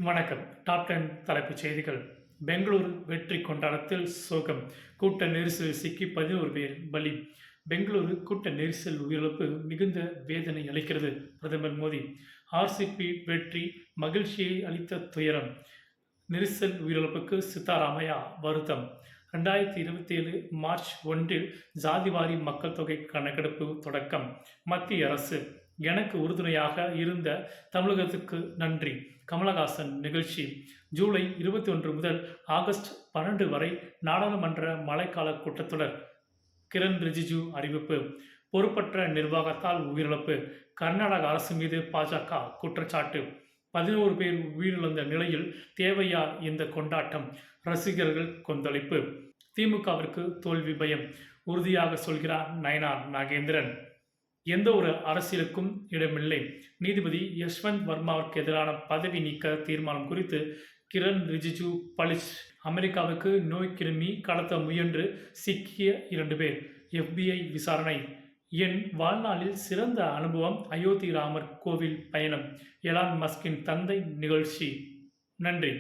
வணக்கம். டாப் 10 தலைப்புச் செய்திகள். பெங்களூரு வெற்றி கொண்டாட்டத்தில் சோகம். கூட்ட நெரிசலில் சிக்கி 11 பேர் பலி. பெங்களூரு கூட்ட நெரிசல் உயிரிழப்பு மிகுந்த வேதனை அளிக்கிறது. பிரதமர் மோடி. ஆர்சிபி வெற்றி மகிழ்ச்சியை அளித்த துயரம். நெரிசல் உயிரிழப்புக்கு சித்தாராமையா வருத்தம். 2027 மார்ச் 1 ஜாதிவாரி மக்கள் தொகை கணக்கெடுப்பு தொடக்கம். மத்திய அரசு எனக்கு உறுதுணையாக இருந்த தமிழகத்துக்கு நன்றி. கமலஹாசன் நிகழ்ச்சி. ஜூலை 21 முதல் ஆகஸ்ட் 12 வரை நாடாளுமன்ற மழைக்கால கூட்டத்தொடர். கிரண் ரிஜிஜு அறிவிப்பு. பொறுப்பற்ற நிர்வாகத்தால் உயிரிழப்பு. கர்நாடக அரசு மீது பாஜக குற்றச்சாட்டு. 11 பேர் உயிரிழந்த நிலையில் தேவையா இந்த கொண்டாட்டம்? ரசிகர்கள் கொந்தளிப்பு. திமுகவிற்கு தோல்வி பயம் உறுதியாக சொல்கிறார் நயனார் நாகேந்திரன். எந்த ஒரு அரசியலுக்கும் இடமில்லை. நீதிபதி யஷ்வந்த் வர்மாவிற்கு எதிரான பதவி நீக்க தீர்மானம் குறித்து கிரண் ரிஜிஜு பளிச். அமெரிக்காவுக்கு நோய் கிருமி கடத்த முயன்று சிக்கிய 2 பேர். FBI விசாரணை. என் வாழ்நாளில் சிறந்த அனுபவம் அயோத்தி ராமர் கோவில் பயணம். எலான் மஸ்கின் தந்தை நிகழ்ச்சி. நன்றி.